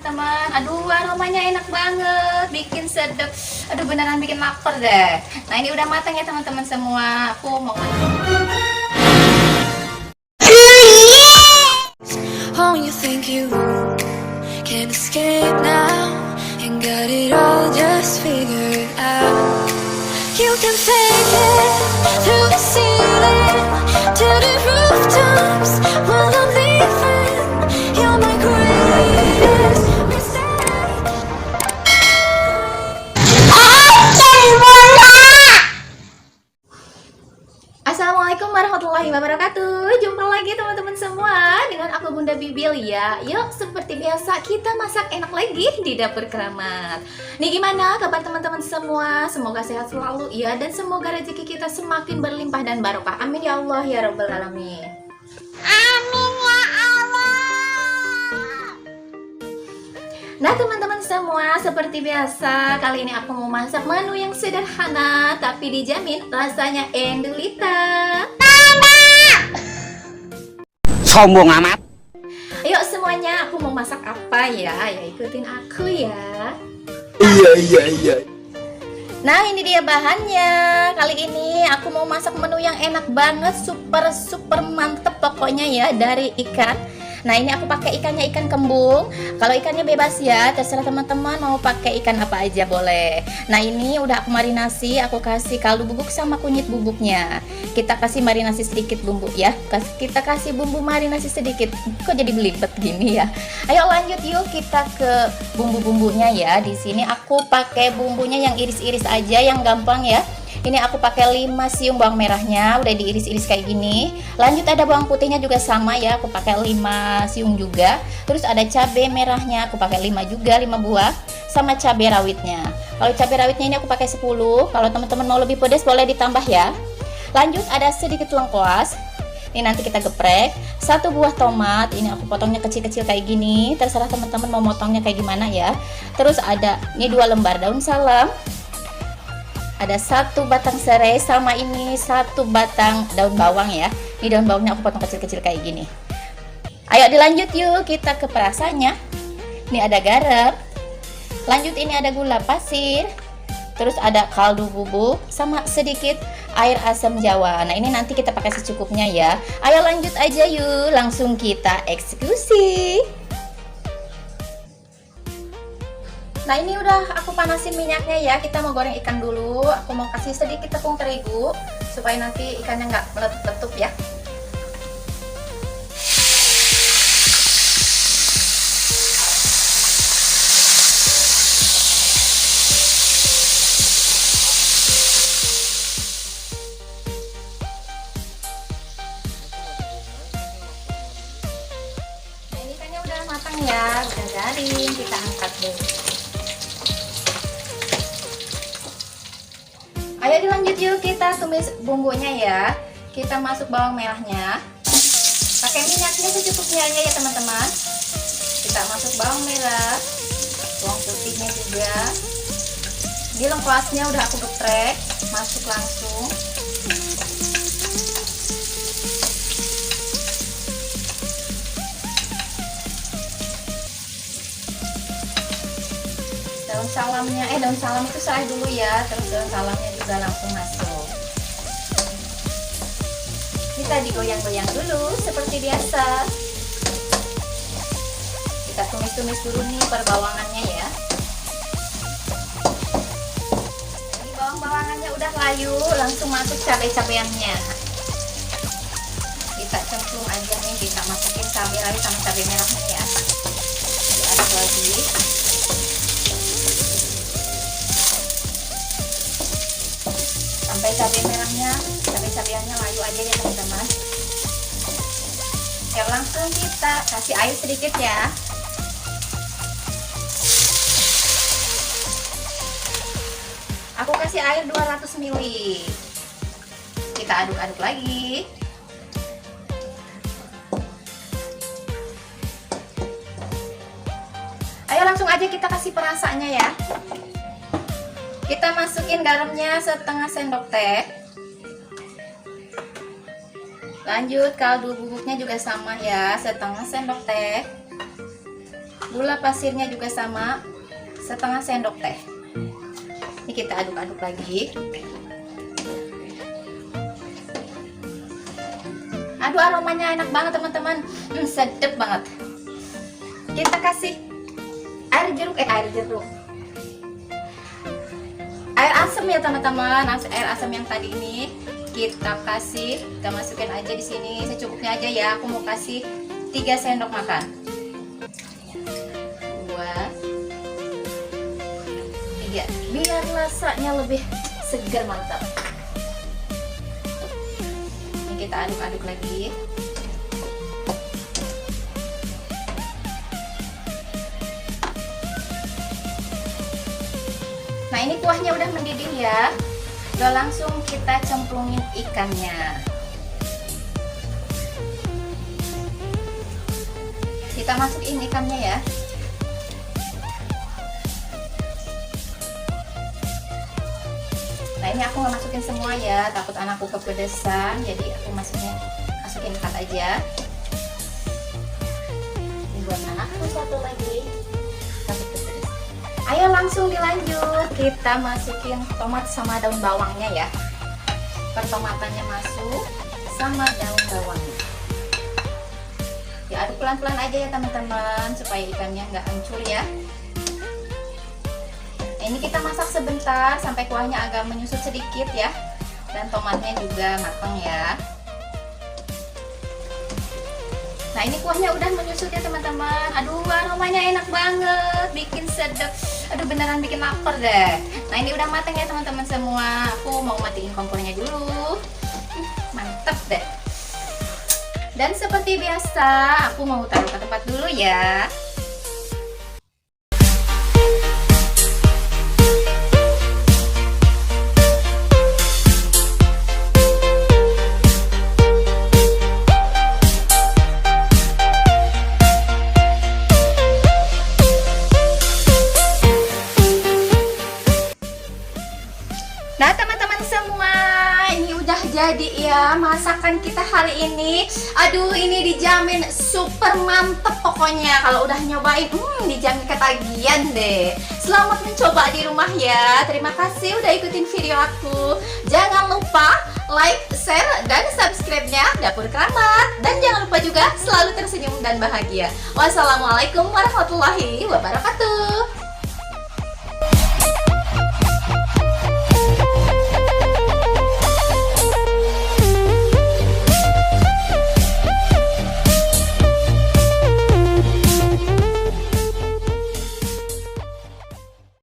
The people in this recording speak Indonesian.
teman. Aduh, aromanya enak banget, bikin sedap. Aduh, beneran bikin lapar deh. Nah, ini udah matang ya teman-teman semua. Aku mau Oh, you think you can escape now and got it all just figured out. You can fake it through the ceiling to the rooftops while I'm leaving. You're my greatest mistake. Assalamualaikum warahmatullahi wabarakatuh. Jumpa lagi teman-teman semua dengan aku Bunda Bibil ya. Yuk, seperti biasa kita masak enak lagi di dapur keramat. Nih, gimana kabar teman-teman semua? Semoga sehat selalu ya, dan semoga rezeki kita semakin berlimpah dan barokah. Amin ya Allah ya rabbal alamin. Amin ya Allah. Nah teman-teman semua, seperti biasa kali ini aku mau masak menu yang sederhana tapi dijamin rasanya endulita. Sombong amat. Ayo semuanya, aku mau masak apa ya? Ya ikutin aku ya. Iya. Nah, ini dia bahannya. Kali ini aku mau masak menu yang enak banget, super mantep pokoknya ya, dari ikan. Nah, ini aku pakai ikannya ikan kembung. Kalau ikannya bebas ya, terserah teman-teman mau pakai ikan apa aja boleh. Nah, ini udah aku marinasi, aku kasih kaldu bubuk sama kunyit bubuknya. Kita kasih marinasi sedikit bumbu ya. Kita kasih bumbu marinasi sedikit. Kok jadi belibet gini ya? Ayo lanjut yuk kita ke bumbu-bumbunya ya. Di sini aku pakai bumbunya yang iris-iris aja, yang gampang ya. Ini aku pakai 5 siung bawang merahnya, udah diiris-iris kayak gini. Lanjut ada bawang putihnya juga sama ya, aku pakai 5 siung juga. Terus ada cabai merahnya, aku pakai 5 juga, 5 buah. Sama cabai rawitnya. Kalau cabai rawitnya ini aku pakai 10. Kalau teman-teman mau lebih pedas boleh ditambah ya. Lanjut ada sedikit lengkuas. Ini nanti kita geprek. 1 buah tomat, ini aku potongnya kecil-kecil kayak gini. Terserah teman-teman mau motongnya kayak gimana ya. Terus ada ini 2 lembar daun salam. Ada 1 batang serai, sama ini 1 batang daun bawang ya. Ini daun bawangnya aku potong kecil-kecil kayak gini. Ayo dilanjut yuk kita ke perasannya. Ini ada garam. Lanjut ini ada gula pasir. Terus ada kaldu bubuk sama sedikit air asam jawa. Nah, ini nanti kita pakai secukupnya ya. Ayo lanjut aja yuk, langsung kita eksekusi. Nah, ini udah aku panasin minyaknya ya. Kita mau goreng ikan dulu. Aku mau kasih sedikit tepung terigu supaya nanti ikannya nggak meletup-letup ya. Nah, ini ikannya udah matang ya, udah garing. Kita angkat dulu. Ayo dilanjut yuk kita tumis bumbunya ya. Kita masuk bawang merahnya. Pakai minyaknya secukupnya aja ya teman-teman. Kita masuk bawang merah, bawang putihnya juga. Di lengkuasnya udah aku geprek, masuk langsung. Daun salam itu serai dulu ya, terus daun salamnya juga langsung masuk. Kita digoyang-goyang dulu seperti biasa. Kita tumis-tumis dulu nih perbawangannya ya. Jadi bawang-bawangannya udah layu, langsung masuk cabai-cabeannya. Kita cemplung aja nih, kita masukin cabai rawit sama cabai merahnya ya. Diaduk lagi. Sampai cabai-cabeannya layu aja ya teman-teman. Ya, langsung kita kasih air sedikit ya. Aku kasih air 200 ml. Kita aduk-aduk lagi. Ayo langsung aja kita kasih perasannya ya. Kita masukin garamnya setengah sendok teh. Lanjut kaldu bubuknya juga sama ya, setengah sendok teh. Gula pasirnya juga sama, setengah sendok teh. Ini kita aduk-aduk lagi. Aduh, aromanya enak banget teman-teman. Sedap banget. Kita kasih air jeruk. Air asam ya teman-teman. Air asam yang tadi ini kita masukin aja di sini secukupnya aja ya. Aku mau kasih 3 sendok makan. 2, 3, biar rasanya lebih segar, mantap. Ini kita aduk-aduk lagi. Nah, ini kuahnya udah mendidih ya. Udah, langsung kita cemplungin ikannya. Kita masukin ikannya ya. Nah, ini aku nggak masukin semua ya, takut anakku kepedesan, jadi aku masukin ikan aja. Ini buat anakku satu lagi, takut kepedesan. Ayo langsung dilanjut, kita masukin tomat sama daun bawangnya ya. Pertomatannya masuk sama daun bawangnya. Diaduk pelan-pelan aja ya teman-teman, supaya ikannya nggak hancur ya. Ini kita masak sebentar sampai kuahnya agak menyusut sedikit ya, dan tomatnya juga matang ya. Nah, ini kuahnya udah menyusut ya teman-teman. Aduh, aromanya enak banget, bikin sedap. Aduh, beneran bikin lapar deh. Nah, ini udah matang ya teman-teman semua. Aku mau matiin kompornya dulu. Mantep deh. Dan seperti biasa, aku mau taruh ke tempat dulu ya. Nah teman-teman semua, ini udah jadi ya masakan kita hari ini. Aduh, ini dijamin super mantep pokoknya. Kalau udah nyobain, dijamin ketagihan deh. Selamat mencoba di rumah ya. Terima kasih udah ikutin video aku. Jangan lupa like, share, dan subscribe-nya Dapur Keramat. Dan jangan lupa juga selalu tersenyum dan bahagia. Wassalamualaikum warahmatullahi wabarakatuh.